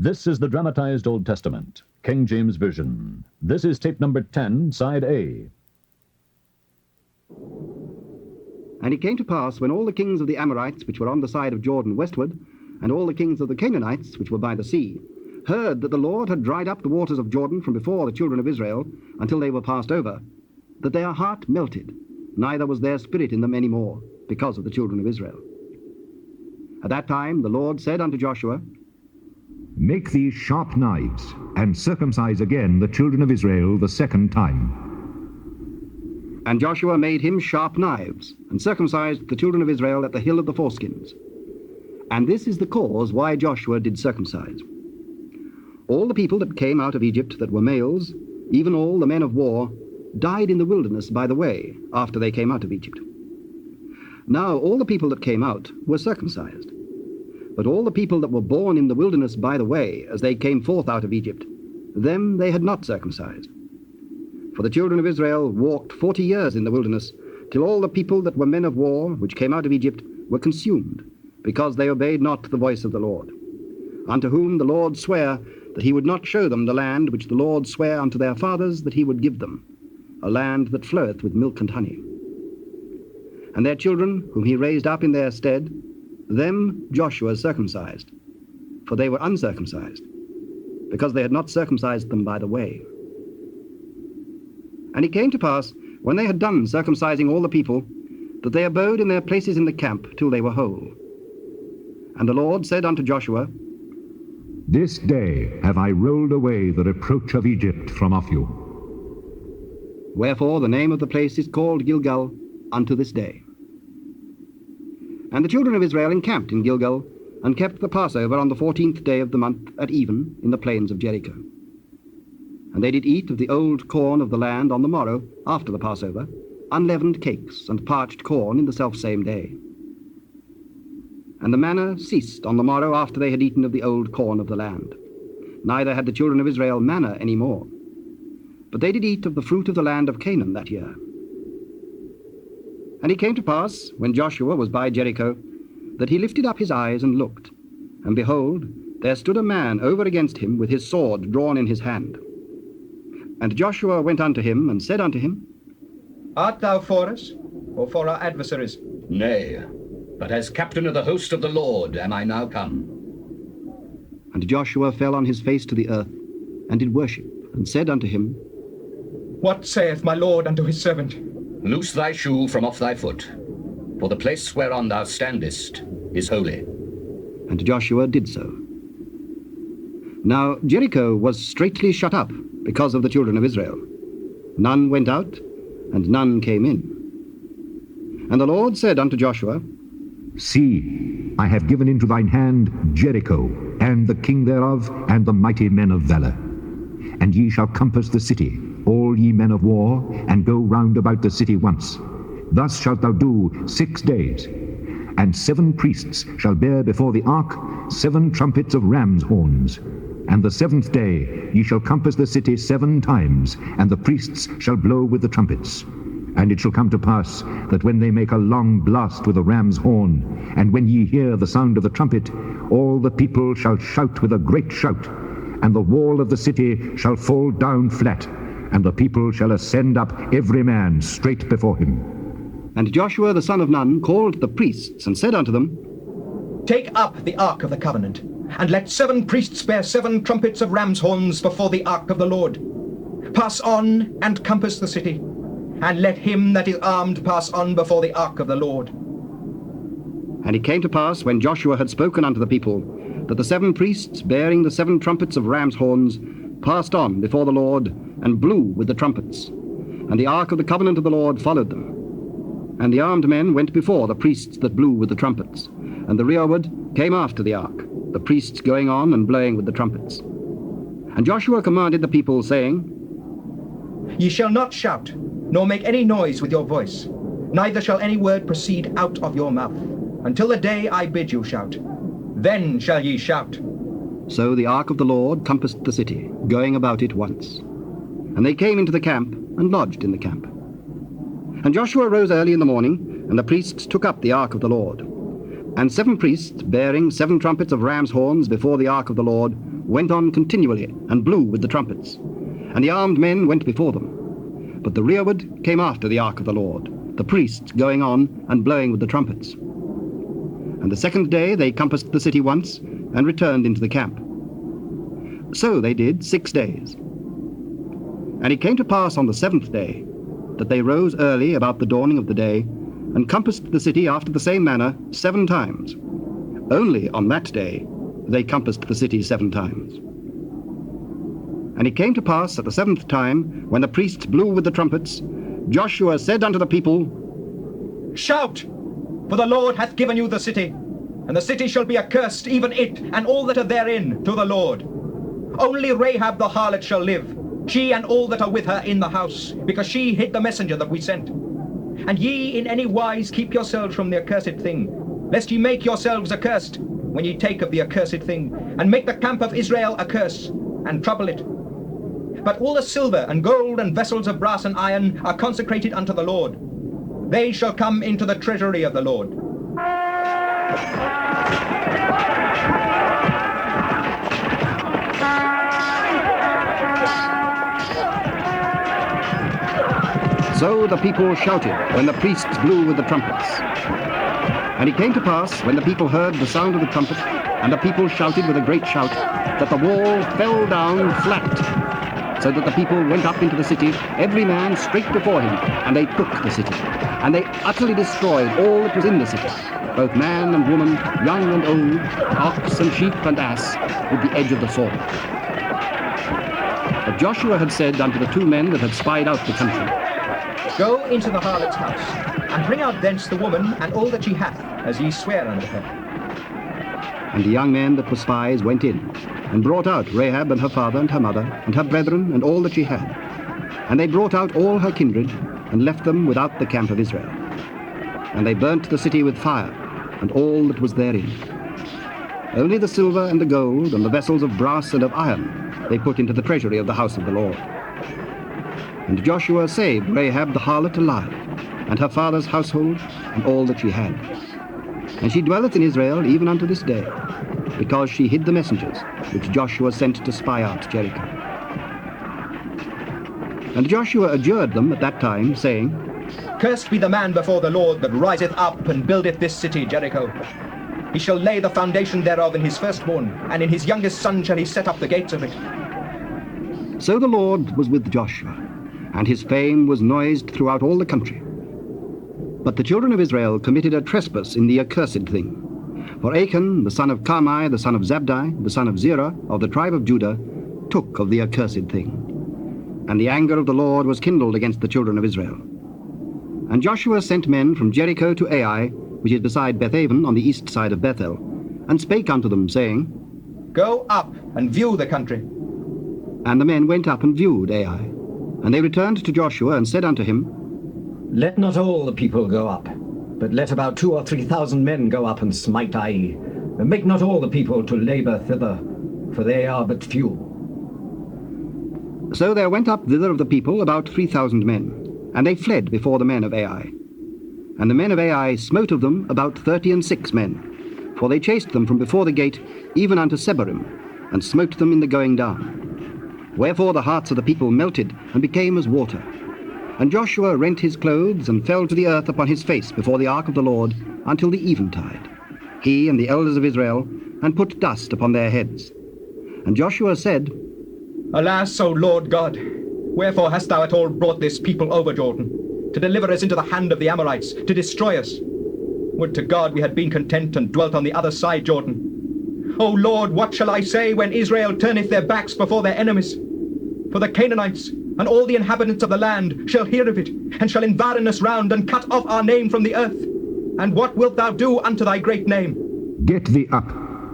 This is the Dramatized Old Testament, King James Version. This is tape number 10, side A. And it came to pass, when all the kings of the Amorites, which were on the side of Jordan westward, and all the kings of the Canaanites, which were by the sea, heard that the Lord had dried up the waters of Jordan from before the children of Israel until they were passed over, that their heart melted, neither was there spirit in them any more, because of the children of Israel. At that time the Lord said unto Joshua, Make these sharp knives, and circumcise again the children of Israel the second time. And Joshua made him sharp knives, and circumcised the children of Israel at the hill of the foreskins. And this is the cause why Joshua did circumcise. All the people that came out of Egypt that were males, even all the men of war, died in the wilderness by the way, after they came out of Egypt. Now all the people that came out were circumcised. But all the people that were born in the wilderness by the way, as they came forth out of Egypt, them they had not circumcised. For the children of Israel walked 40 years in the wilderness, till all the people that were men of war, which came out of Egypt, were consumed, because they obeyed not the voice of the Lord, unto whom the Lord sware that he would not show them the land which the Lord sware unto their fathers that he would give them, a land that floweth with milk and honey. And their children, whom he raised up in their stead, them Joshua circumcised, for they were uncircumcised, because they had not circumcised them by the way. And it came to pass, when they had done circumcising all the people, that they abode in their places in the camp till they were whole. And the Lord said unto Joshua, This day have I rolled away the reproach of Egypt from off you. Wherefore the name of the place is called Gilgal unto this day. And the children of Israel encamped in Gilgal, and kept the Passover on the 14th day of the month at even in the plains of Jericho. And they did eat of the old corn of the land on the morrow after the Passover, unleavened cakes and parched corn in the selfsame day. And the manna ceased on the morrow after they had eaten of the old corn of the land. Neither had the children of Israel manna any more. But they did eat of the fruit of the land of Canaan that year. And it came to pass, when Joshua was by Jericho, that he lifted up his eyes and looked, and behold, there stood a man over against him with his sword drawn in his hand. And Joshua went unto him, and said unto him, Art thou for us, or for our adversaries? Nay, but as captain of the host of the Lord am I now come. And Joshua fell on his face to the earth, and did worship, and said unto him, What saith my lord unto his servant? Loose thy shoe from off thy foot, for the place whereon thou standest is holy. And Joshua did so. Now Jericho was straitly shut up because of the children of Israel. None went out, and none came in. And the Lord said unto Joshua, See, I have given into thine hand Jericho, and the king thereof, and the mighty men of valor. And ye shall compass the city, all ye men of war, and go round about the city once. Thus shalt thou do 6 days. And 7 priests shall bear before the ark 7 trumpets of ram's horns. And the 7th day ye shall compass the city 7 times, and the priests shall blow with the trumpets. And it shall come to pass that when they make a long blast with a ram's horn, and when ye hear the sound of the trumpet, all the people shall shout with a great shout, and the wall of the city shall fall down flat, and the people shall ascend up every man straight before him. And Joshua the son of Nun called the priests, and said unto them, Take up the ark of the covenant, and let 7 priests bear 7 trumpets of ram's horns before the ark of the Lord. Pass on and compass the city, and let him that is armed pass on before the ark of the Lord. And it came to pass, when Joshua had spoken unto the people, that the 7 priests, bearing the 7 trumpets of ram's horns, passed on before the Lord, and blew with the trumpets. And the ark of the covenant of the Lord followed them. And the armed men went before the priests that blew with the trumpets, and the rearward came after the ark, the priests going on and blowing with the trumpets. And Joshua commanded the people, saying, Ye shall not shout, nor make any noise with your voice, neither shall any word proceed out of your mouth, until the day I bid you shout. Then shall ye shout. So the ark of the Lord compassed the city, going about it once. And they came into the camp, and lodged in the camp. And Joshua rose early in the morning, and the priests took up the ark of the Lord. And 7 priests, bearing 7 trumpets of ram's horns before the ark of the Lord, went on continually and blew with the trumpets, and the armed men went before them. But the rearward came after the ark of the Lord, the priests going on and blowing with the trumpets. And the second day they compassed the city once, and returned into the camp. So they did 6 days. And it came to pass on the 7th day, that they rose early about the dawning of the day, and compassed the city after the same manner 7 times. Only on that day they compassed the city 7 times. And it came to pass at the 7th time, when the priests blew with the trumpets, Joshua said unto the people, Shout! For the Lord hath given you the city, and the city shall be accursed, even it, and all that are therein, to the Lord. Only Rahab the harlot shall live, she and all that are with her in the house, because she hid the messenger that we sent. And ye in any wise keep yourselves from the accursed thing, lest ye make yourselves accursed, when ye take of the accursed thing, and make the camp of Israel a curse, and trouble it. But all the silver and gold and vessels of brass and iron are consecrated unto the Lord. They shall come into the treasury of the Lord. So the people shouted when the priests blew with the trumpets. And it came to pass, when the people heard the sound of the trumpet, and the people shouted with a great shout, that the wall fell down flat, so that the people went up into the city, every man straight before him, and they took the city. And they utterly destroyed all that was in the city, both man and woman, young and old, ox and sheep and ass, with the edge of the sword. But Joshua had said unto the 2 men that had spied out the country, Go into the harlot's house, and bring out thence the woman and all that she hath, as ye swear unto her. And the young men that were spies went in, and brought out Rahab and her father and her mother, and her brethren, and all that she had. And they brought out all her kindred, and left them without the camp of Israel. And they burnt the city with fire, and all that was therein. Only the silver and the gold, and the vessels of brass and of iron, they put into the treasury of the house of the Lord. And Joshua saved Rahab the harlot alive, and her father's household, and all that she had. And she dwelleth in Israel even unto this day, because she hid the messengers which Joshua sent to spy out Jericho. And Joshua adjured them at that time, saying, Cursed be the man before the Lord that riseth up and buildeth this city, Jericho. He shall lay the foundation thereof in his firstborn, and in his youngest son shall he set up the gates of it. So the Lord was with Joshua, and his fame was noised throughout all the country. But the children of Israel committed a trespass in the accursed thing. For Achan, the son of Carmi, the son of Zabdi, the son of Zerah, of the tribe of Judah, took of the accursed thing. And the anger of the Lord was kindled against the children of Israel. And Joshua sent men from Jericho to Ai, which is beside Bethaven on the east side of Bethel, and spake unto them, saying, Go up and view the country. And the men went up and viewed Ai. And they returned to Joshua and said unto him, Let not all the people go up, but let about 2,000 or 3,000 men go up and smite Ai. And make not all the people to labour thither, for they are but few. So there went up thither of the people about 3,000 men, and they fled before the men of Ai. And the men of Ai smote of them about 36 men, for they chased them from before the gate even unto Sebarim, and smote them in the going down. Wherefore the hearts of the people melted, and became as water. And Joshua rent his clothes, and fell to the earth upon his face before the ark of the Lord, until the eventide, he and the elders of Israel, and put dust upon their heads. And Joshua said, Alas, O Lord God, wherefore hast thou at all brought this people over Jordan, to deliver us into the hand of the Amorites, to destroy us? Would to God we had been content and dwelt on the other side Jordan. O Lord, what shall I say when Israel turneth their backs before their enemies? For the Canaanites and all the inhabitants of the land shall hear of it, and shall environ us round, and cut off our name from the earth. And what wilt thou do unto thy great name? Get thee up.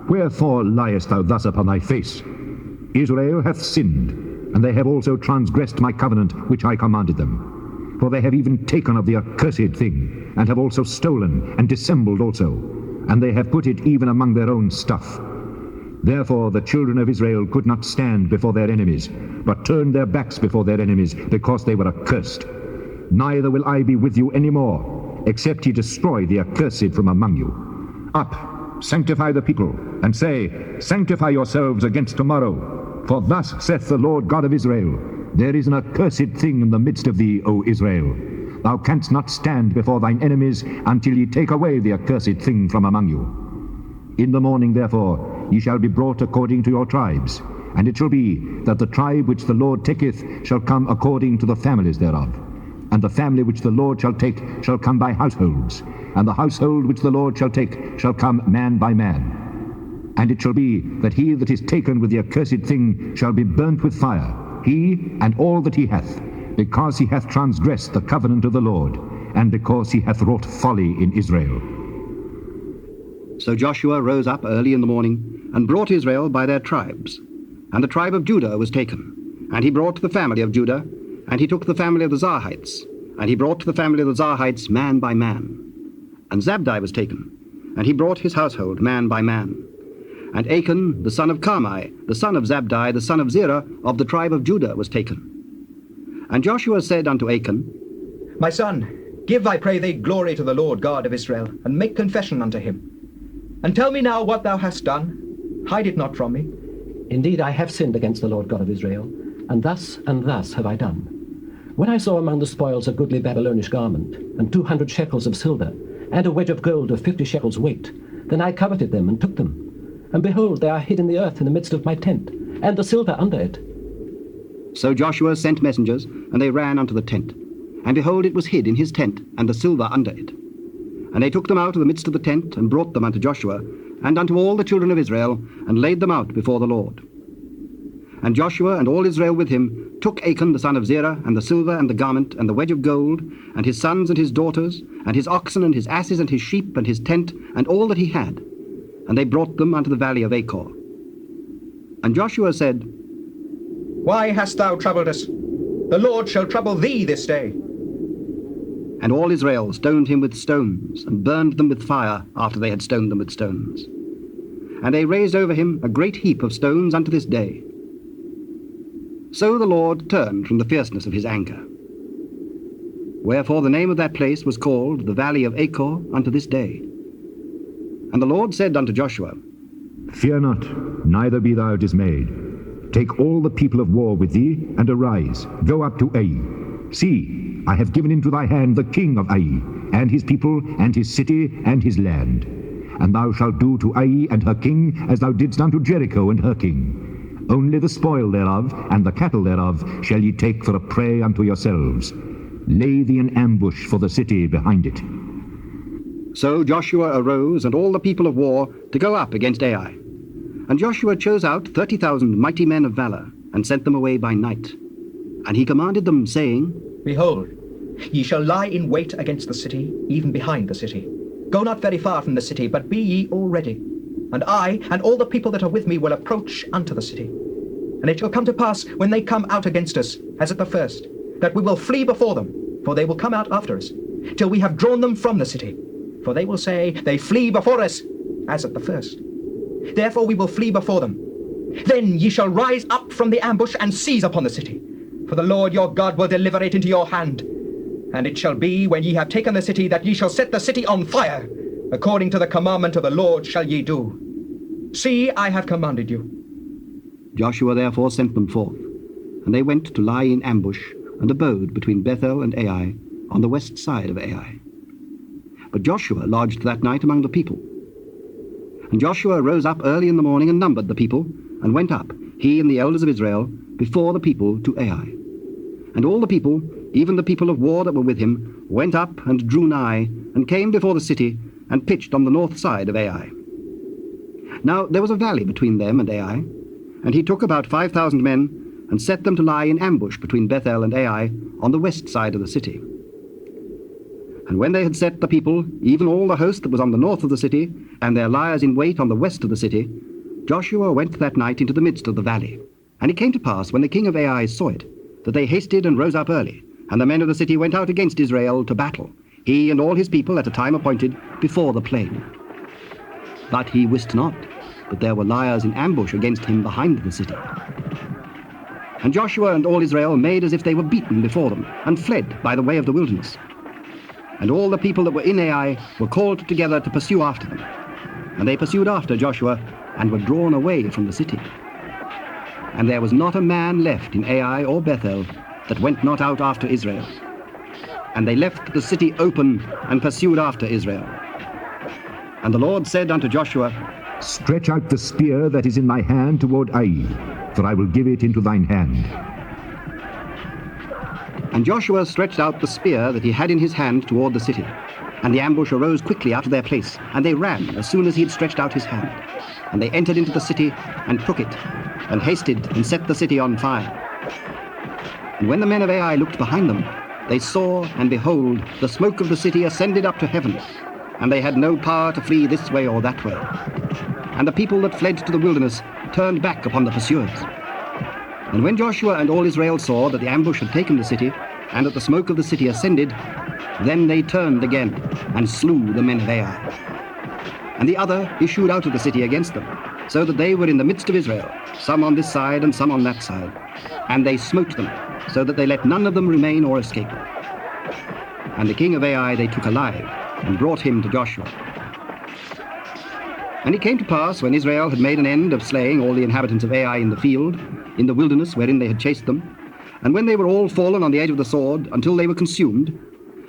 Wherefore liest thou thus upon thy face? Israel hath sinned, and they have also transgressed my covenant which I commanded them. For they have even taken of the accursed thing, and have also stolen, and dissembled also, and they have put it even among their own stuff. Therefore the children of Israel could not stand before their enemies, but turned their backs before their enemies, because they were accursed. Neither will I be with you any more, except ye destroy the accursed from among you. Up, sanctify the people, and say, Sanctify yourselves against tomorrow. For thus saith the Lord God of Israel, There is an accursed thing in the midst of thee, O Israel. Thou canst not stand before thine enemies until ye take away the accursed thing from among you. In the morning, therefore, ye shall be brought according to your tribes. And it shall be that the tribe which the Lord taketh shall come according to the families thereof. And the family which the Lord shall take shall come by households. And the household which the Lord shall take shall come man by man. And it shall be that he that is taken with the accursed thing shall be burnt with fire, he and all that he hath, because he hath transgressed the covenant of the Lord, and because he hath wrought folly in Israel. So Joshua rose up early in the morning, and brought Israel by their tribes. And the tribe of Judah was taken. And he brought the family of Judah, and he took the family of the Zarhites, and he brought the family of the Zarhites man by man. And Zabdi was taken, and he brought his household man by man. And Achan, the son of Carmi, the son of Zabdi, the son of Zerah, of the tribe of Judah, was taken. And Joshua said unto Achan, My son, give, I pray thee, glory to the Lord God of Israel, and make confession unto him. And tell me now what thou hast done. Hide it not from me. Indeed, I have sinned against the Lord God of Israel, and thus have I done. When I saw among the spoils a goodly Babylonish garment, and 200 shekels of silver, and a wedge of gold of 50 shekels weight, then I coveted them and took them. And behold, they are hid in the earth in the midst of my tent, and the silver under it. So Joshua sent messengers, and they ran unto the tent. And behold, it was hid in his tent, and the silver under it. And they took them out of the midst of the tent, and brought them unto Joshua, and unto all the children of Israel, and laid them out before the Lord. And Joshua and all Israel with him took Achan the son of Zerah, and the silver, and the garment, and the wedge of gold, and his sons and his daughters, and his oxen, and his asses, and his sheep, and his tent, and all that he had. And they brought them unto the valley of Achor. And Joshua said, Why hast thou troubled us? The Lord shall trouble thee this day. And all Israel stoned him with stones, and burned them with fire after they had stoned them with stones. And they raised over him a great heap of stones unto this day. So the Lord turned from the fierceness of his anger. Wherefore the name of that place was called the Valley of Achor unto this day. And the Lord said unto Joshua, Fear not, neither be thou dismayed. Take all the people of war with thee, and arise, go up to Ai. See, I have given into thy hand the king of Ai, and his people, and his city, and his land. And thou shalt do to Ai and her king as thou didst unto Jericho and her king. Only the spoil thereof, and the cattle thereof, shall ye take for a prey unto yourselves. Lay thee an ambush for the city behind it. So Joshua arose, and all the people of war, to go up against Ai. And Joshua chose out 30,000 mighty men of valor, and sent them away by night. And he commanded them, saying, Behold, ye shall lie in wait against the city, even behind the city. Go not very far from the city, but be ye all ready. And I, and all the people that are with me, will approach unto the city. And it shall come to pass, when they come out against us, as at the first, that we will flee before them, for they will come out after us, till we have drawn them from the city. For they will say, They flee before us, as at the first. Therefore we will flee before them. Then ye shall rise up from the ambush, and seize upon the city. For the Lord your God will deliver it into your hand. And it shall be, when ye have taken the city, that ye shall set the city on fire. According to the commandment of the Lord shall ye do. See, I have commanded you. Joshua therefore sent them forth, and they went to lie in ambush, and abode between Bethel and Ai, on the west side of Ai. But Joshua lodged that night among the people. And Joshua rose up early in the morning, and numbered the people, and went up, he and the elders of Israel, before the people to Ai. And all the people, even the people of war that were with him, went up and drew nigh, and came before the city, and pitched on the north side of Ai. Now there was a valley between them and Ai, and he took about 5,000 men, and set them to lie in ambush between Bethel and Ai, on the west side of the city. And when they had set the people, even all the host that was on the north of the city, and their liers in wait on the west of the city, Joshua went that night into the midst of the valley. And it came to pass, when the king of Ai saw it, that they hasted and rose up early, and the men of the city went out against Israel to battle, he and all his people at a time appointed, before the plain. But he wist not that there were liers in ambush against him behind the city. And Joshua and all Israel made as if they were beaten before them, and fled by the way of the wilderness. And all the people that were in Ai were called together to pursue after them. And they pursued after Joshua, and were drawn away from the city. And there was not a man left in Ai or Bethel that went not out after Israel. And they left the city open, and pursued after Israel. And the Lord said unto Joshua, Stretch out the spear that is in thy hand toward Ai, for I will give it into thine hand. And Joshua stretched out the spear that he had in his hand toward the city. And the ambush arose quickly out of their place, and they ran as soon as he had stretched out his hand. And they entered into the city, and took it, and hasted, and set the city on fire. And when the men of Ai looked behind them, they saw, and behold, the smoke of the city ascended up to heaven, and they had no power to flee this way or that way. And the people that fled to the wilderness turned back upon the pursuers. And when Joshua and all Israel saw that the ambush had taken the city, and that the smoke of the city ascended, then they turned again, and slew the men of Ai. And the other issued out of the city against them, so that they were in the midst of Israel, some on this side and some on that side. And they smote them, so that they let none of them remain or escape. And the king of Ai they took alive, and brought him to Joshua. And it came to pass, when Israel had made an end of slaying all the inhabitants of Ai in the field, in the wilderness wherein they had chased them, and when they were all fallen on the edge of the sword, until they were consumed,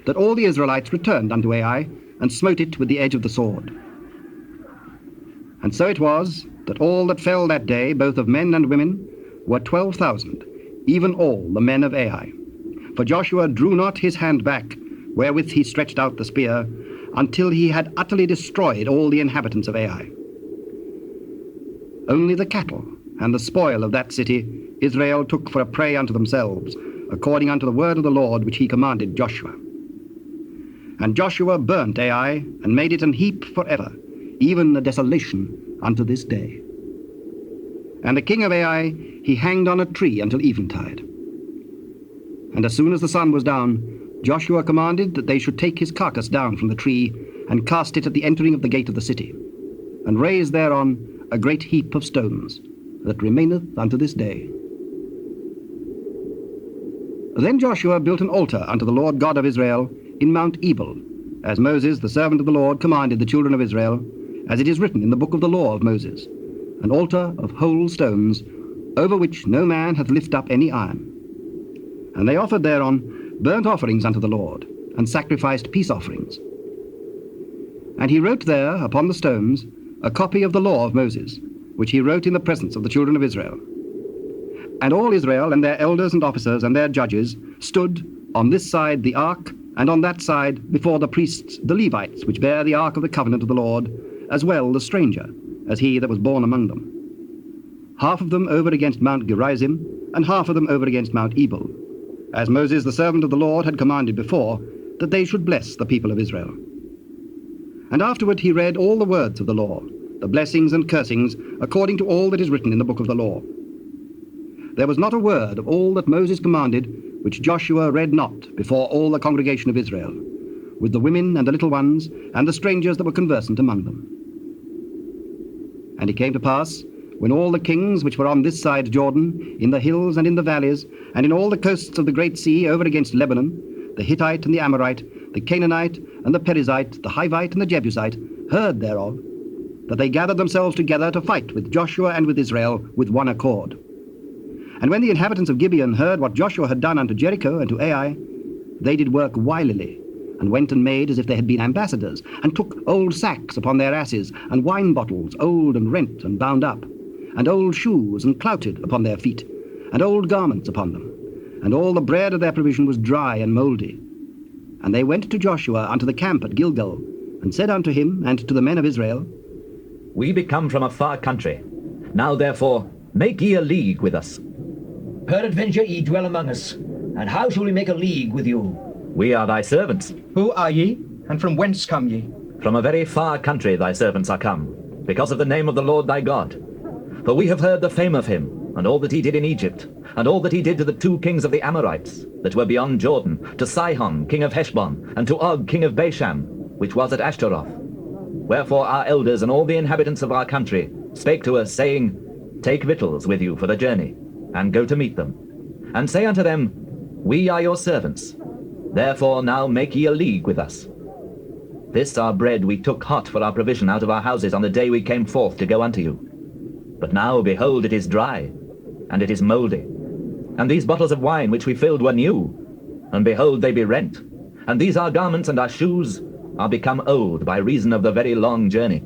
that all the Israelites returned unto Ai, and smote it with the edge of the sword. And so it was, that all that fell that day, both of men and women, were 12,000, even all the men of Ai. For Joshua drew not his hand back, wherewith he stretched out the spear, until he had utterly destroyed all the inhabitants of Ai. Only the cattle and the spoil of that city Israel took for a prey unto themselves, according unto the word of the Lord which he commanded Joshua. And Joshua burnt Ai, and made it an heap forever, even a desolation unto this day. And the king of Ai he hanged on a tree until eventide. And as soon as the sun was down, Joshua commanded that they should take his carcass down from the tree, and cast it at the entering of the gate of the city, and raise thereon a great heap of stones, that remaineth unto this day. Then Joshua built an altar unto the Lord God of Israel in Mount Ebal, as Moses the servant of the Lord commanded the children of Israel, as it is written in the book of the law of Moses, an altar of whole stones, over which no man hath lifted up any iron. And they offered thereon burnt offerings unto the Lord, and sacrificed peace offerings. And he wrote there upon the stones a copy of the law of Moses, which he wrote in the presence of the children of Israel. And all Israel and their elders and officers and their judges stood on this side the ark, and on that side before the priests the Levites, which bear the ark of the covenant of the Lord, as well the stranger, as he that was born among them. Half of them over against Mount Gerizim, and half of them over against Mount Ebal, as Moses the servant of the Lord had commanded before, that they should bless the people of Israel. And afterward he read all the words of the law, the blessings and cursings, according to all that is written in the book of the law. There was not a word of all that Moses commanded, which Joshua read not before all the congregation of Israel, with the women and the little ones, and the strangers that were conversant among them. And it came to pass, when all the kings which were on this side Jordan, in the hills and in the valleys, and in all the coasts of the great sea over against Lebanon, the Hittite and the Amorite, the Canaanite and the Perizzite, the Hivite and the Jebusite, heard thereof, that they gathered themselves together to fight with Joshua and with Israel with one accord. And when the inhabitants of Gibeon heard what Joshua had done unto Jericho and to Ai, they did work wilily, and went and made as if they had been ambassadors, and took old sacks upon their asses, and wine bottles old and rent and bound up, and old shoes and clouted upon their feet, and old garments upon them. And all the bread of their provision was dry and mouldy. And they went to Joshua unto the camp at Gilgal, and said unto him and to the men of Israel, We be come from a far country. Now therefore make ye a league with us. Peradventure ye dwell among us, and how shall we make a league with you? We are thy servants. Who are ye, and from whence come ye? From a very far country thy servants are come, because of the name of the Lord thy God. For we have heard the fame of him, and all that he did in Egypt, and all that he did to the 2 kings of the Amorites, that were beyond Jordan, to Sihon king of Heshbon, and to Og king of Bashan, which was at Ashtaroth. Wherefore our elders and all the inhabitants of our country spake to us, saying, Take victuals with you for the journey, and go to meet them. And say unto them, We are your servants. Therefore now make ye a league with us. This our bread we took hot for our provision out of our houses on the day we came forth to go unto you. But now, behold, it is dry, and it is mouldy. And these bottles of wine which we filled were new, and behold, they be rent. And these our garments and our shoes are become old by reason of the very long journey.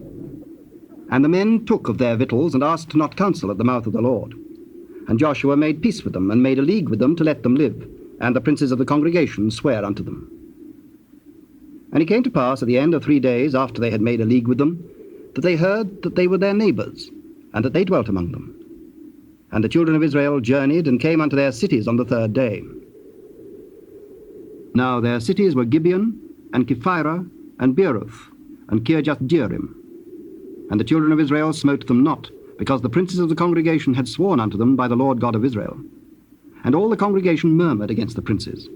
And the men took of their victuals, and asked not counsel at the mouth of the Lord. And Joshua made peace with them, and made a league with them to let them live. And the princes of the congregation sware unto them. And it came to pass at the end of 3 days, after they had made a league with them, that they heard that they were their neighbours, and that they dwelt among them. And the children of Israel journeyed, and came unto their cities on the 3rd day. Now their cities were Gibeon, and Kephirah, and Beeroth, and Kirjath-jearim. And the children of Israel smote them not, because the princes of the congregation had sworn unto them by the Lord God of Israel. And all the congregation murmured against the princes.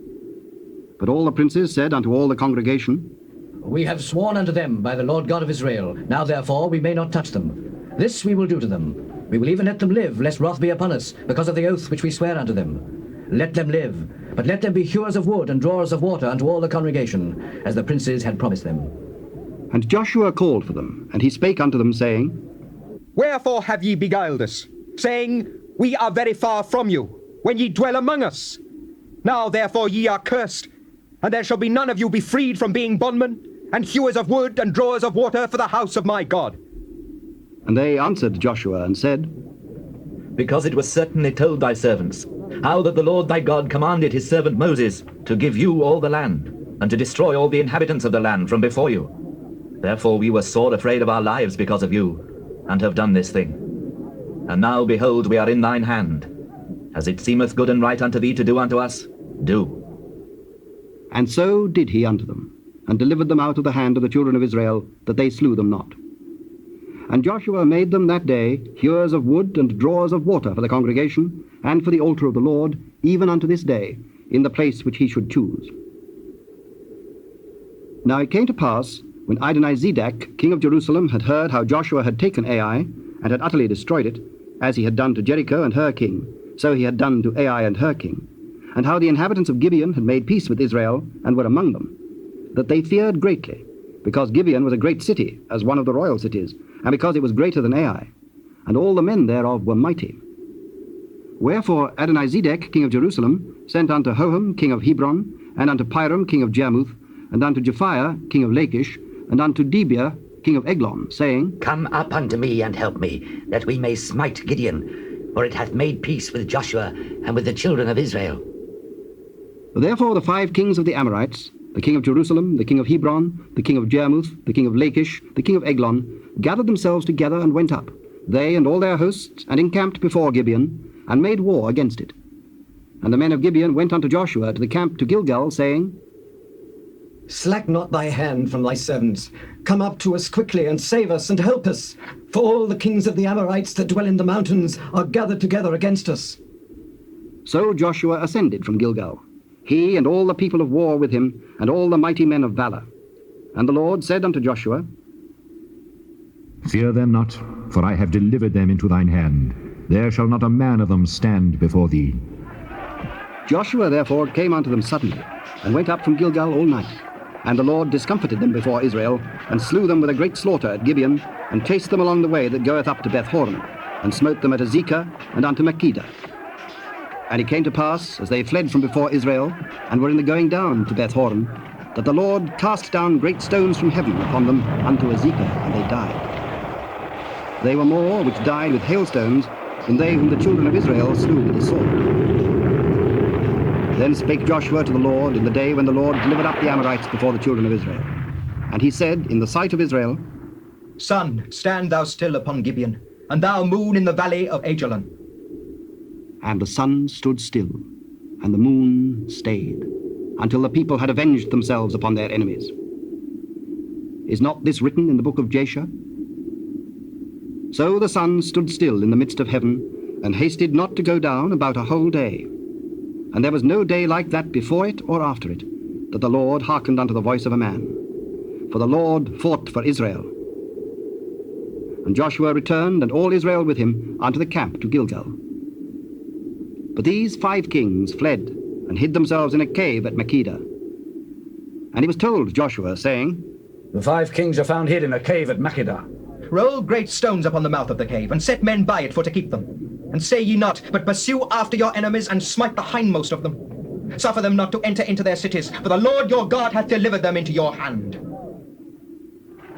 But all the princes said unto all the congregation, We have sworn unto them by the Lord God of Israel. Now therefore we may not touch them. This we will do to them. We will even let them live, lest wrath be upon us, because of the oath which we swear unto them. Let them live, but let them be hewers of wood and drawers of water unto all the congregation, as the princes had promised them. And Joshua called for them, and he spake unto them, saying, Wherefore have ye beguiled us, saying, We are very far from you, when ye dwell among us? Now therefore ye are cursed, and there shall be none of you be freed from being bondmen, and hewers of wood and drawers of water for the house of my God. And they answered Joshua, and said, Because it was certainly told thy servants, how that the Lord thy God commanded his servant Moses to give you all the land, and to destroy all the inhabitants of the land from before you. Therefore we were sore afraid of our lives because of you, and have done this thing. And now, behold, we are in thine hand. As it seemeth good and right unto thee to do unto us, do. And so did he unto them, and delivered them out of the hand of the children of Israel, that they slew them not. And Joshua made them that day hewers of wood and drawers of water for the congregation, and for the altar of the Lord, even unto this day, in the place which he should choose. Now it came to pass, when Adonizedek, king of Jerusalem, had heard how Joshua had taken Ai, and had utterly destroyed it, as he had done to Jericho and her king, so he had done to Ai and her king, and how the inhabitants of Gibeon had made peace with Israel, and were among them, that they feared greatly, because Gibeon was a great city, as one of the royal cities, and because it was greater than Ai, and all the men thereof were mighty. Wherefore Adonizedek, king of Jerusalem, sent unto Hoham, king of Hebron, and unto Piram, king of Jarmuth, and unto Japhiah, king of Lachish, and unto Debir, king of Eglon, saying, Come up unto me and help me, that we may smite Gideon, for it hath made peace with Joshua and with the children of Israel. Therefore the 5 kings of the Amorites, the king of Jerusalem, the king of Hebron, the king of Jarmuth, the king of Lachish, the king of Eglon, gathered themselves together and went up, they and all their hosts, and encamped before Gibeon, and made war against it. And the men of Gibeon went unto Joshua to the camp to Gilgal, saying, Slack not thy hand from thy servants. Come up to us quickly, and save us, and help us. For all the kings of the Amorites that dwell in the mountains are gathered together against us. So Joshua ascended from Gilgal, he and all the people of war with him, and all the mighty men of valor. And the Lord said unto Joshua, Fear them not, for I have delivered them into thine hand. There shall not a man of them stand before thee. Joshua therefore came unto them suddenly, and went up from Gilgal all night. And the Lord discomfited them before Israel, and slew them with a great slaughter at Gibeon, and chased them along the way that goeth up to Beth-horon, and smote them at Azekah, and unto Makkedah. And it came to pass, as they fled from before Israel, and were in the going down to Beth-horon, that the Lord cast down great stones from heaven upon them unto Azekah, and they died. They were more which died with hailstones than they whom the children of Israel slew with the sword. Then spake Joshua to the Lord in the day when the Lord delivered up the Amorites before the children of Israel. And he said in the sight of Israel, Sun, stand thou still upon Gibeon, and thou moon in the valley of Ajalon. And the sun stood still, and the moon stayed, until the people had avenged themselves upon their enemies. Is not this written in the book of Jasher? So the sun stood still in the midst of heaven, and hasted not to go down about a whole day. And there was no day like that before it or after it, that the Lord hearkened unto the voice of a man. For the Lord fought for Israel. And Joshua returned, and all Israel with him, unto the camp to Gilgal. But these 5 kings fled, and hid themselves in a cave at Makkedah. And it was told Joshua, saying, The 5 kings are found hid in a cave at Makeda. Roll great stones upon the mouth of the cave, and set men by it for to keep them. And say ye not, but pursue after your enemies, and smite the hindmost of them. Suffer them not to enter into their cities, for the Lord your God hath delivered them into your hand.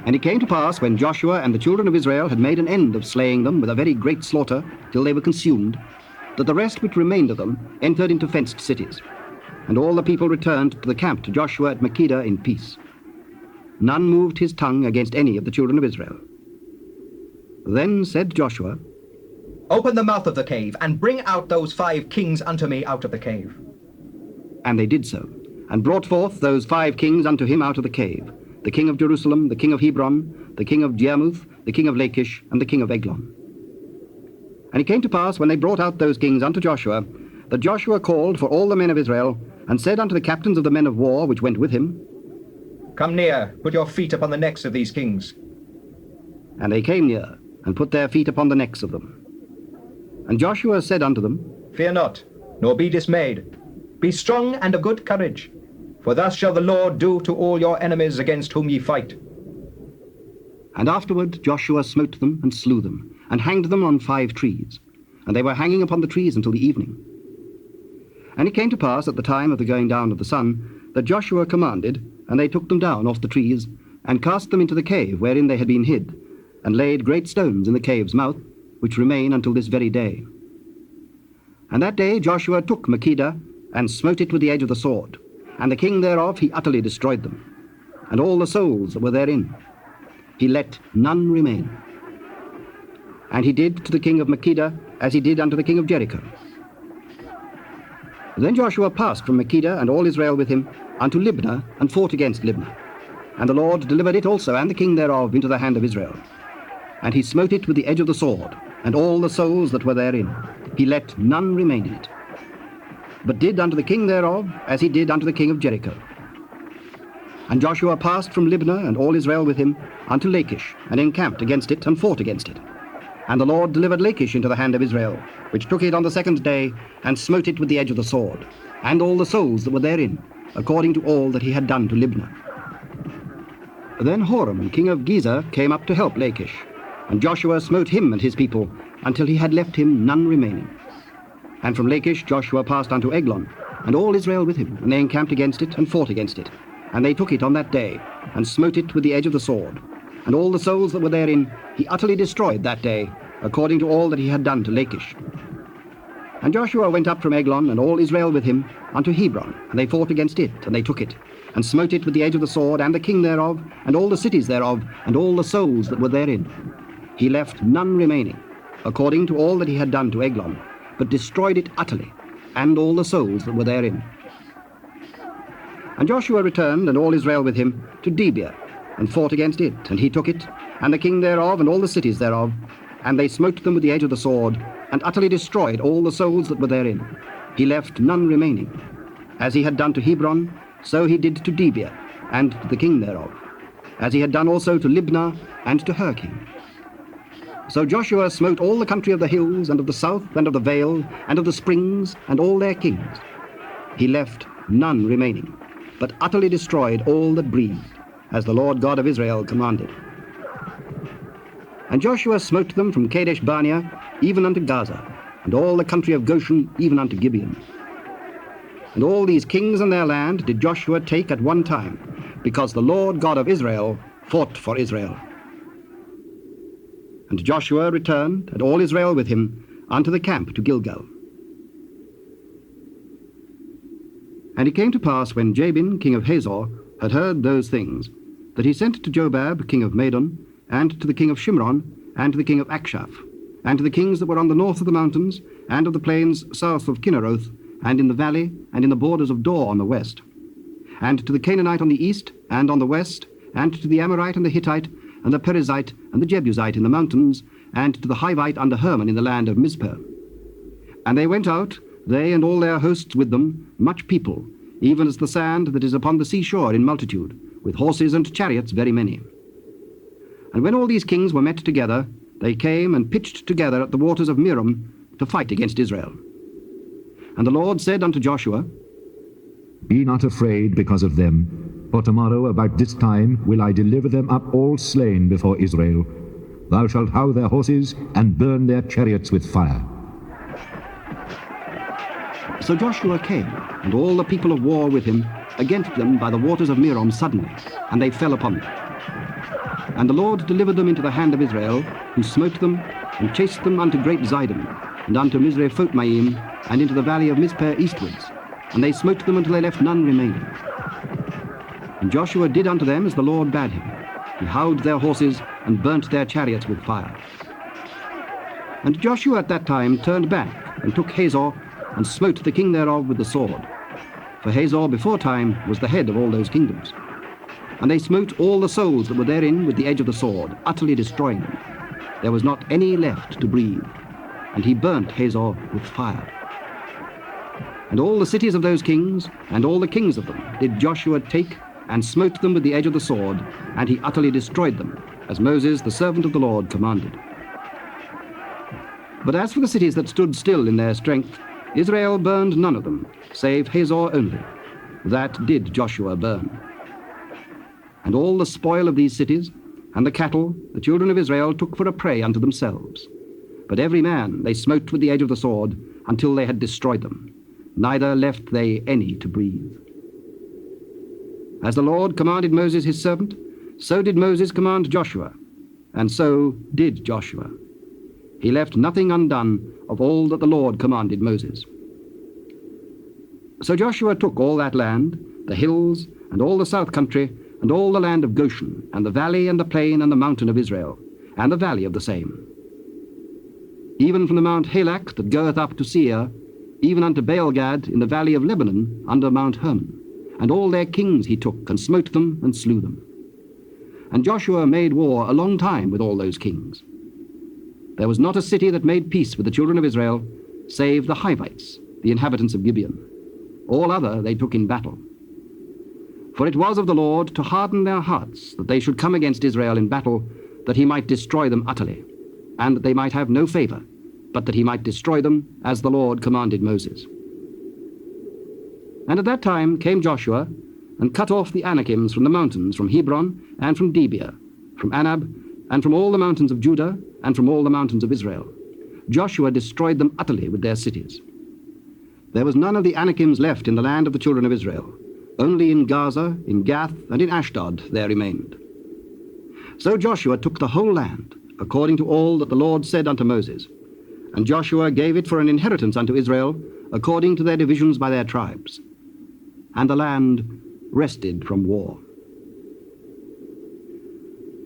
And it came to pass, when Joshua and the children of Israel had made an end of slaying them with a very great slaughter, till they were consumed, that the rest which remained of them entered into fenced cities. And all the people returned to the camp to Joshua at Makeda in peace. None moved his tongue against any of the children of Israel. Then said Joshua, Open the mouth of the cave, and bring out those 5 kings unto me out of the cave. And they did so, and brought forth those 5 kings unto him out of the cave, the king of Jerusalem, the king of Hebron, the king of Jarmuth, the king of Lachish, and the king of Eglon. And it came to pass, when they brought out those kings unto Joshua, that Joshua called for all the men of Israel, and said unto the captains of the men of war which went with him, Come near, put your feet upon the necks of these kings. And they came near, and put their feet upon the necks of them. And Joshua said unto them, Fear not, nor be dismayed. Be strong and of good courage, for thus shall the Lord do to all your enemies against whom ye fight. And afterward Joshua smote them and slew them, and hanged them on 5 trees. And they were hanging upon the trees until the evening. And it came to pass at the time of the going down of the sun, that Joshua commanded, and they took them down off the trees, and cast them into the cave wherein they had been hid, and laid great stones in the cave's mouth, which remain until this very day. And that day Joshua took Makeda, and smote it with the edge of the sword, and the king thereof he utterly destroyed them, and all the souls that were therein. He let none remain. And he did to the king of Makeda as he did unto the king of Jericho. Then Joshua passed from Makeda, and all Israel with him, unto Libnah, and fought against Libnah. And the Lord delivered it also, and the king thereof, into the hand of Israel. And he smote it with the edge of the sword, and all the souls that were therein. He let none remain in it, but did unto the king thereof as he did unto the king of Jericho. And Joshua passed from Libnah, and all Israel with him, unto Lachish, and encamped against it, and fought against it. And the Lord delivered Lachish into the hand of Israel, which took it on the 2nd day, and smote it with the edge of the sword, and all the souls that were therein, according to all that he had done to Libnah. Then Horam, king of Gezer, came up to help Lachish, and Joshua smote him and his people, until he had left him none remaining. And from Lachish Joshua passed unto Eglon, and all Israel with him, and they encamped against it, and fought against it. And they took it on that day, and smote it with the edge of the sword. And all the souls that were therein he utterly destroyed that day, according to all that he had done to Lachish. And Joshua went up from Eglon, and all Israel with him, unto Hebron, and they fought against it, and they took it, and smote it with the edge of the sword, and the king thereof, and all the cities thereof, and all the souls that were therein. He left none remaining, according to all that he had done to Eglon, but destroyed it utterly, and all the souls that were therein. And Joshua returned, and all Israel with him, to Debir, and fought against it, and he took it, and the king thereof, and all the cities thereof, and they smote them with the edge of the sword, and utterly destroyed all the souls that were therein. He left none remaining. As he had done to Hebron, so he did to Debir, and to the king thereof, as he had done also to Libnah, and to her king. So Joshua smote all the country of the hills, and of the south, and of the vale, and of the springs, and all their kings. He left none remaining, but utterly destroyed all that breathed, as the Lord God of Israel commanded. And Joshua smote them from Kadesh Barnea even unto Gaza, and all the country of Goshen even unto Gibeon. And all these kings and their land did Joshua take at one time, because the Lord God of Israel fought for Israel. And Joshua returned, and all Israel with him, unto the camp to Gilgal. And it came to pass, when Jabin, king of Hazor, had heard those things, that he sent to Jobab, king of Madon, and to the king of Shimron, and to the king of Akshaph, and to the kings that were on the north of the mountains, and of the plains south of Kinneroth, and in the valley, and in the borders of Dor on the west, and to the Canaanite on the east, and on the west, and to the Amorite and the Hittite, and the Perizzite, and the Jebusite in the mountains, and to the Hivite under Hermon in the land of Mizpeh. And they went out, they and all their hosts with them, much people, even as the sand that is upon the seashore in multitude, with horses and chariots very many. And when all these kings were met together, they came and pitched together at the waters of Merom to fight against Israel. And the Lord said unto Joshua, Be not afraid because of them, For tomorrow about this time will I deliver them up all slain before Israel. Thou shalt hough their horses, and burn their chariots with fire. So Joshua came, and all the people of war with him, against them by the waters of Merom suddenly, and they fell upon them. And the Lord delivered them into the hand of Israel, who smote them, and chased them unto great Zidon, and unto Misrephothmaim, and into the valley of Mizpeh eastwards, and they smote them until they left none remaining. And Joshua did unto them as the Lord bade him. He howled their horses, and burnt their chariots with fire. And Joshua at that time turned back, and took Hazor, and smote the king thereof with the sword. For Hazor before time was the head of all those kingdoms. And they smote all the souls that were therein with the edge of the sword, utterly destroying them. There was not any left to breathe. And he burnt Hazor with fire. And all the cities of those kings, and all the kings of them, did Joshua take, and smote them with the edge of the sword, and he utterly destroyed them, as Moses, the servant of the Lord, commanded. But as for the cities that stood still in their strength, Israel burned none of them, save Hazor only. That did Joshua burn. And all the spoil of these cities, and the cattle, the children of Israel took for a prey unto themselves. But every man they smote with the edge of the sword, until they had destroyed them. Neither left they any to breathe. As the Lord commanded Moses his servant, so did Moses command Joshua, and so did Joshua. He left nothing undone of all that the Lord commanded Moses. So Joshua took all that land, the hills, and all the south country, and all the land of Goshen, and the valley, and the plain, and the mountain of Israel, and the valley of the same. Even from the Mount Halak that goeth up to Seir, even unto Baalgad in the valley of Lebanon, under Mount Hermon. And all their kings he took, and smote them, and slew them. And Joshua made war a long time with all those kings. There was not a city that made peace with the children of Israel, save the Hivites, the inhabitants of Gibeon. All other they took in battle. For it was of the Lord to harden their hearts, that they should come against Israel in battle, that he might destroy them utterly, and that they might have no favor, but that he might destroy them, as the Lord commanded Moses. And at that time came Joshua, and cut off the Anakims from the mountains, from Hebron, and from Debir, from Anab, and from all the mountains of Judah, and from all the mountains of Israel. Joshua destroyed them utterly with their cities. There was none of the Anakims left in the land of the children of Israel. Only in Gaza, in Gath, and in Ashdod there remained. So Joshua took the whole land, according to all that the Lord said unto Moses. And Joshua gave it for an inheritance unto Israel, according to their divisions by their tribes. And the land rested from war.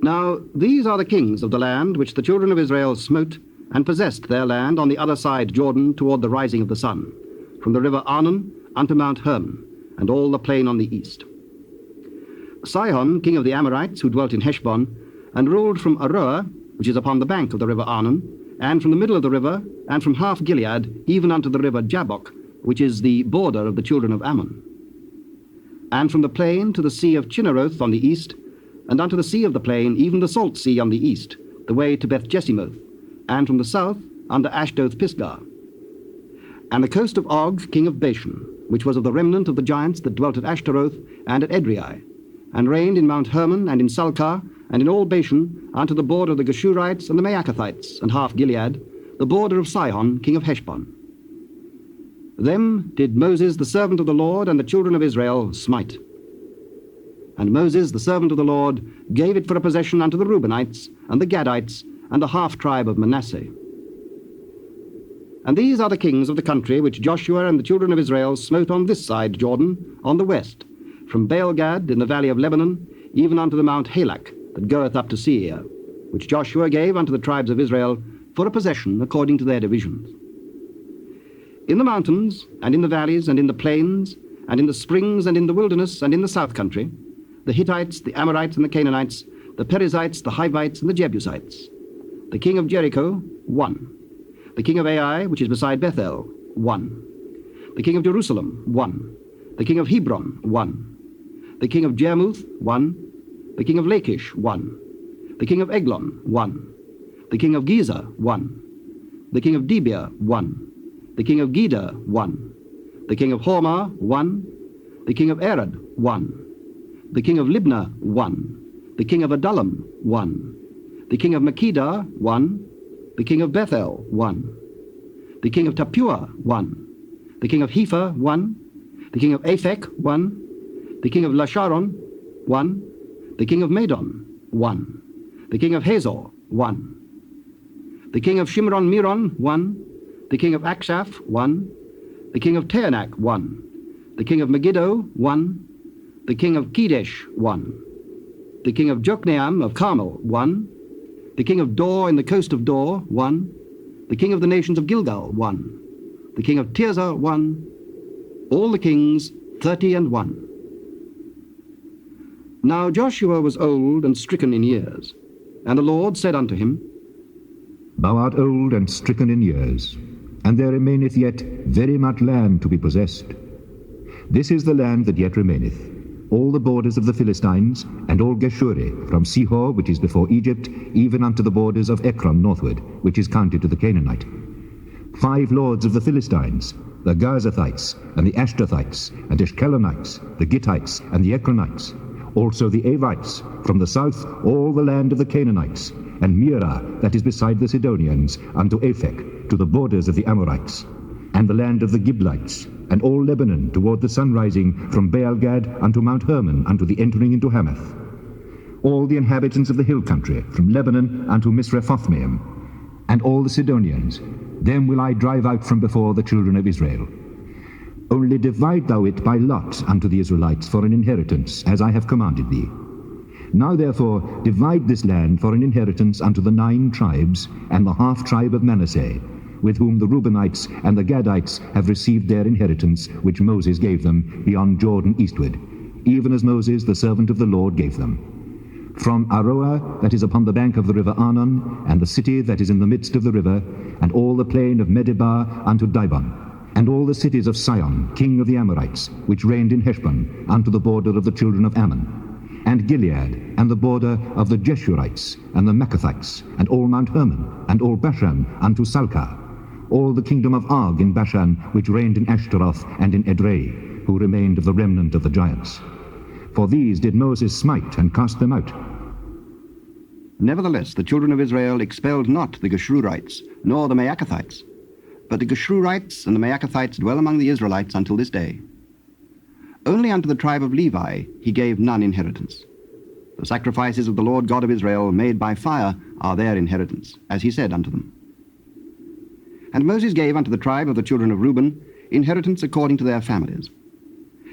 Now these are the kings of the land which the children of Israel smote, and possessed their land on the other side Jordan toward the rising of the sun, from the river Arnon unto Mount Hermon, and all the plain on the east. Sihon, king of the Amorites, who dwelt in Heshbon, and ruled from Aroer, which is upon the bank of the river Arnon, and from the middle of the river, and from half Gilead, even unto the river Jabbok, which is the border of the children of Ammon. And from the plain to the sea of Chinneroth on the east, and unto the sea of the plain, even the salt sea on the east, the way to Beth-Jesimoth, and from the south under Ashdoth-Pisgah. And the coast of Og, king of Bashan, which was of the remnant of the giants that dwelt at Ashtaroth and at Edrei, and reigned in Mount Hermon and in Salcah, and in all Bashan, unto the border of the Geshurites and the Maacathites, and half Gilead, the border of Sihon, king of Heshbon. Them did Moses, the servant of the Lord, and the children of Israel smite. And Moses, the servant of the Lord, gave it for a possession unto the Reubenites, and the Gadites, and the half-tribe of Manasseh. And these are the kings of the country which Joshua and the children of Israel smote on this side Jordan, on the west, from Baalgad in the valley of Lebanon, even unto the Mount Halak, that goeth up to Seir, which Joshua gave unto the tribes of Israel for a possession according to their divisions. In the mountains, and in the valleys, and in the plains, and in the springs, and in the wilderness, and in the south country, the Hittites, the Amorites, and the Canaanites, the Perizzites, the Hivites, and the Jebusites. The king of Jericho, 1. The king of Ai, which is beside Bethel, 1. The king of Jerusalem, 1. The king of Hebron, 1. The king of Jarmuth, 1. The king of Lachish, 1. The king of Eglon, 1. The king of Gezer, 1. The king of Debir, 1. The king of Geder, 1. The king of Hormah, 1. The king of Arad, 1. The king of Libnah, 1. The king of Adullam, 1. The king of Makkedah, 1. The king of Bethel, 1. The king of Tappuah, 1. The king of Hepher, 1. The king of Aphek, 1. The king of Lasharon, 1. The king of Madon, 1. The king of Hazor, 1. The king of Shimron Meron, 1. The king of Akshaph, 1. The king of Taanach, 1. The king of Megiddo, 1. The king of Kedesh, 1. The king of Jokneam of Carmel, 1. The king of Dor in the coast of Dor, 1. The king of the nations of Gilgal, 1. The king of Tirzah, 1. All the kings, 31. Now Joshua was old and stricken in years, and the Lord said unto him, Thou art old and stricken in years, and there remaineth yet very much land to be possessed. This is the land that yet remaineth, all the borders of the Philistines, and all Geshuri, from Sihor, which is before Egypt, even unto the borders of Ekron northward, which is counted to the Canaanite. 5 lords of the Philistines, the Gazathites, and the Ashtrathites, and Ashkelonites, the Gittites, and the Ekronites, also the Avites, from the south all the land of the Canaanites, and Mearah, that is beside the Sidonians, unto Aphek, to the borders of the Amorites, and the land of the Giblites, and all Lebanon toward the sunrising, from Baalgad unto Mount Hermon, unto the entering into Hamath. All the inhabitants of the hill country, from Lebanon unto Misrephothmaim, and all the Sidonians, them will I drive out from before the children of Israel. Only divide thou it by lot unto the Israelites for an inheritance, as I have commanded thee. Now therefore divide this land for an inheritance unto the 9 tribes, and the half tribe of Manasseh, with whom the Reubenites and the Gadites have received their inheritance, which Moses gave them beyond Jordan eastward, even as Moses the servant of the Lord gave them. From Aroah, that is upon the bank of the river Arnon, and the city that is in the midst of the river, and all the plain of Medeba unto Dibon, and all the cities of Sihon, king of the Amorites, which reigned in Heshbon, unto the border of the children of Ammon, and Gilead, and the border of the Jeshurites, and the Maccathites, and all Mount Hermon, and all Bashan, unto Salcah, all the kingdom of Og in Bashan, which reigned in Ashtaroth and in Edrei, who remained of the remnant of the giants. For these did Moses smite and cast them out. Nevertheless, the children of Israel expelled not the Geshurites, nor the Maacathites. But the Geshurites and the Maacathites dwell among the Israelites until this day. Only unto the tribe of Levi he gave none inheritance. The sacrifices of the Lord God of Israel made by fire are their inheritance, as he said unto them. And Moses gave unto the tribe of the children of Reuben inheritance according to their families.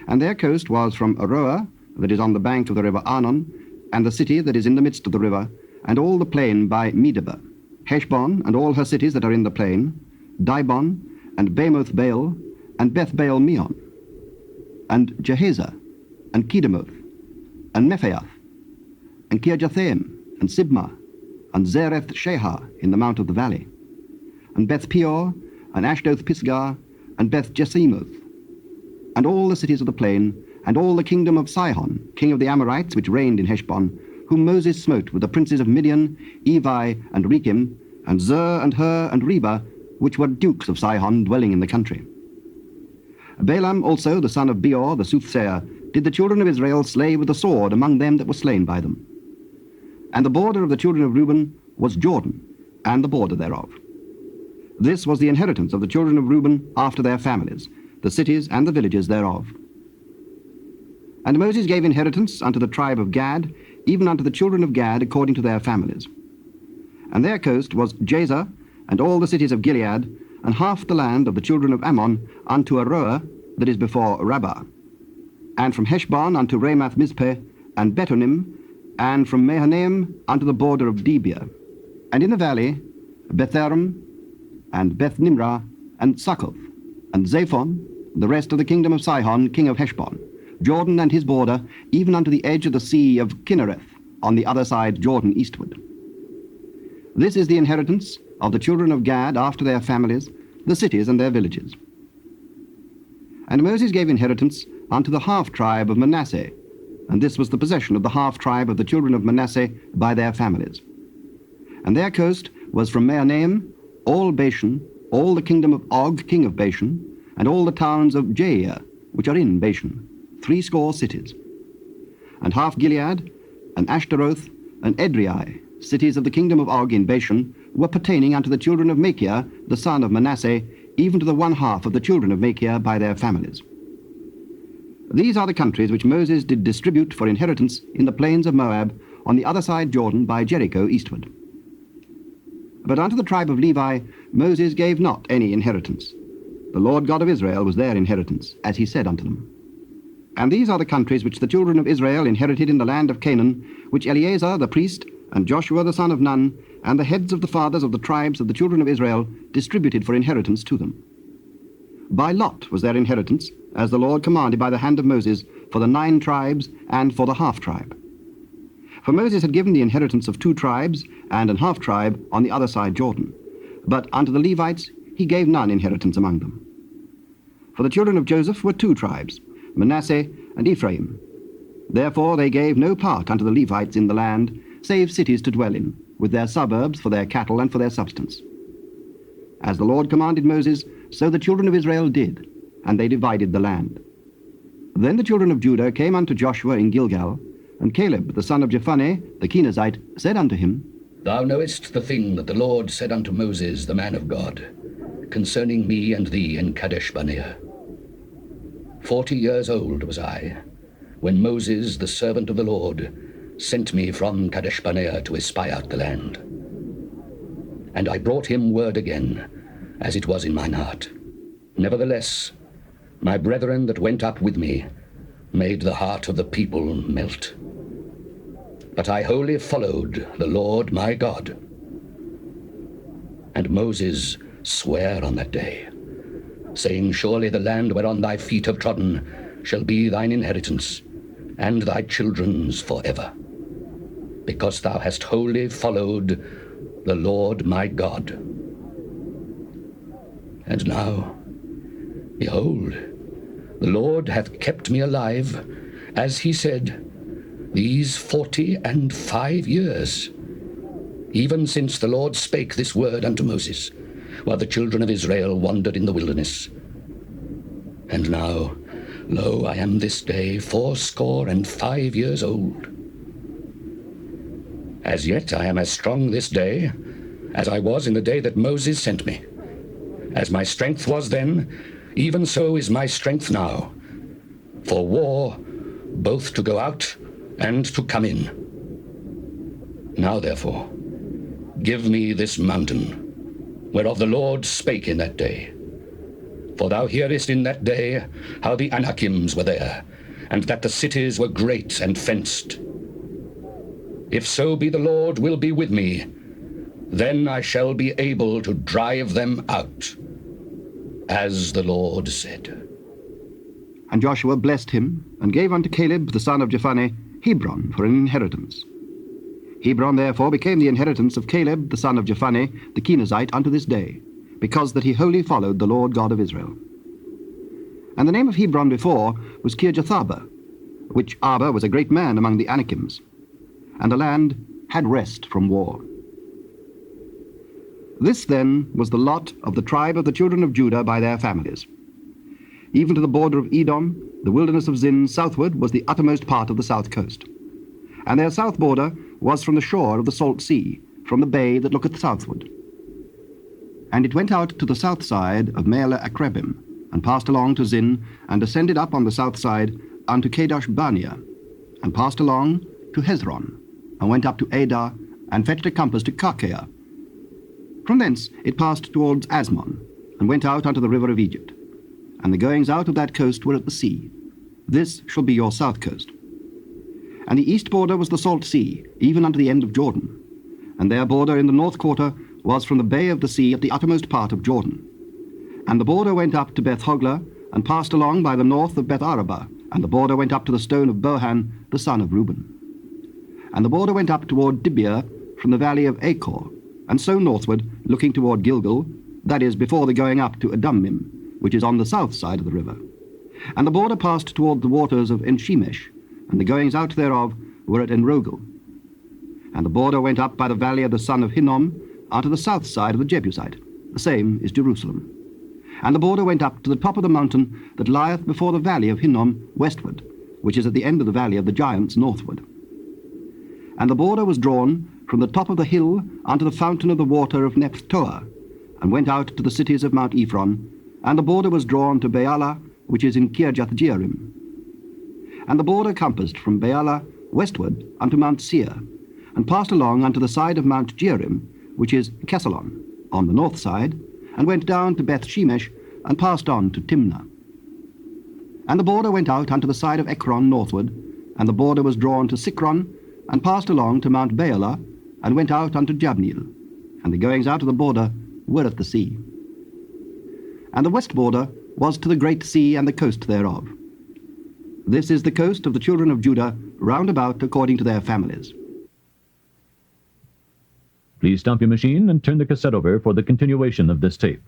And their coast was from Aroah, that is on the bank of the river Arnon, and the city that is in the midst of the river, and all the plain by Medeba, Heshbon, and all her cities that are in the plain, Dibon, and Bamoth Baal, and Beth Baal Meon, and Jehazer, and Kedemoth, and Mephaath, and Kirjathaim, and Sibmah, and Zereth Shehar in the mount of the valley, and Beth Peor, and Ashdoth Pisgah, and Beth Jesimoth, and all the cities of the plain, and all the kingdom of Sihon, king of the Amorites, which reigned in Heshbon, whom Moses smote with the princes of Midian, Evi, and Rekem, and Zur, and Hur, and Reba, which were dukes of Sihon, dwelling in the country. Balaam also, the son of Beor, the soothsayer, did the children of Israel slay with the sword among them that were slain by them. And the border of the children of Reuben was Jordan, and the border thereof. This was the inheritance of the children of Reuben after their families, the cities and the villages thereof. And Moses gave inheritance unto the tribe of Gad, even unto the children of Gad according to their families. And their coast was Jazer, and all the cities of Gilead, and half the land of the children of Ammon unto Aroah, that is before Rabbah, and from Heshbon unto Ramath Mizpeh, and Betonim, and from Mahanaim unto the border of Debir, and in the valley Betharam, and Beth Nimrah, and Succoth, and Zaphon, the rest of the kingdom of Sihon, king of Heshbon, Jordan and his border, even unto the edge of the sea of Kinnereth, on the other side Jordan eastward. This is the inheritance of the children of Gad after their families, the cities and their villages. And Moses gave inheritance unto the half-tribe of Manasseh, and this was the possession of the half-tribe of the children of Manasseh by their families. And their coast was from Mahanaim, all Bashan, all the kingdom of Og, king of Bashan, and all the towns of Jair, which are in Bashan, 80 cities. and half Gilead, and Ashtaroth, and Edrei, cities of the kingdom of Og in Bashan, were pertaining unto the children of Machir, the son of Manasseh, even to the 1/2 of the children of Machir by their families. These are the countries which Moses did distribute for inheritance in the plains of Moab, on the other side Jordan by Jericho eastward. But unto the tribe of Levi Moses gave not any inheritance. The Lord God of Israel was their inheritance, as he said unto them. And these are the countries which the children of Israel inherited in the land of Canaan, which Eleazar the priest, and Joshua the son of Nun, and the heads of the fathers of the tribes of the children of Israel distributed for inheritance to them. By lot was their inheritance, as the Lord commanded by the hand of Moses, for the 9 tribes and for the half-tribe. For Moses had given the inheritance of 2 tribes and an half-tribe on the other side Jordan, but unto the Levites he gave none inheritance among them. For the children of Joseph were 2 tribes, Manasseh and Ephraim. Therefore they gave no part unto the Levites in the land, save cities to dwell in, with their suburbs for their cattle and for their substance. As the Lord commanded Moses, so the children of Israel did, and they divided the land. Then the children of Judah came unto Joshua in Gilgal, and Caleb the son of Jephunneh the Kenizzite said unto him, Thou knowest the thing that the Lord said unto Moses, the man of God, concerning me and thee in Kadesh Barnea. 40 years old was I, when Moses, the servant of the Lord, sent me from Kadesh Barnea to espy out the land. And I brought him word again, as it was in mine heart. Nevertheless, my brethren that went up with me made the heart of the people melt. But I wholly followed the Lord my God. And Moses sware on that day, saying, Surely the land whereon thy feet have trodden shall be thine inheritance, and thy children's forever, because thou hast wholly followed the Lord my God. And now, behold, the Lord hath kept me alive, as he said, these 45 years, even since the Lord spake this word unto Moses, while the children of Israel wandered in the wilderness. And now, lo, I am this day 85 years old. As yet I am as strong this day as I was in the day that Moses sent me. As my strength was then, even so is my strength now, for war, both to go out and to come in. Now therefore, give me this mountain, whereof the Lord spake in that day. For thou hearest in that day how the Anakims were there, and that the cities were great and fenced. If so be the Lord will be with me, then I shall be able to drive them out, as the Lord said. And Joshua blessed him, and gave unto Caleb the son of Jephunneh Hebron for an inheritance. Hebron therefore became the inheritance of Caleb the son of Jephunneh the Kenizzite unto this day, because that he wholly followed the Lord God of Israel. And the name of Hebron before was Kirjatharba, which Arba was a great man among the Anakims, and the land had rest from war. This then was the lot of the tribe of the children of Judah by their families. Even to the border of Edom, the wilderness of Zin southward was the uttermost part of the south coast. And their south border was from the shore of the salt sea, from the bay that looketh southward. And it went out to the south side of Meala Akrebim, and passed along to Zin, and ascended up on the south side unto Kadesh Barnea, and passed along to Hezron, and went up to Adah, and fetched a compass to Karkea. From thence it passed towards Asmon, and went out unto the river of Egypt. And the goings out of that coast were at the sea. This shall be your south coast. And the east border was the salt sea, even unto the end of Jordan. And their border in the north quarter was from the bay of the sea at the uttermost part of Jordan. And the border went up to Beth Hoglah, and passed along by the north of Beth Arabah, and the border went up to the stone of Bohan, the son of Reuben. And the border went up toward Dibir, from the valley of Achor, and so northward, looking toward Gilgal, that is, before the going up to Adummim, which is on the south side of the river. And the border passed toward the waters of Enshemesh, and the goings out thereof were at Enrogel. And the border went up by the valley of the son of Hinnom, unto the south side of the Jebusite. The same is Jerusalem. And the border went up to the top of the mountain that lieth before the valley of Hinnom westward, which is at the end of the valley of the giants northward. And the border was drawn from the top of the hill unto the fountain of the water of Nephtoah, and went out to the cities of Mount Ephron, and the border was drawn to Baalah, which is in Kirjath-jearim. And the border compassed from Baalah westward unto Mount Seir, and passed along unto the side of Mount Jearim, which is Kesalon, on the north side, and went down to Beth-shemesh, and passed on to Timnah. And the border went out unto the side of Ekron northward, and the border was drawn to Sikron, and passed along to Mount Baalah, and went out unto Jabneel, and the goings out of the border were at the sea. And the west border was to the great sea and the coast thereof. This is the coast of the children of Judah round about according to their families. Please stop your machine and turn the cassette over for the continuation of this tape.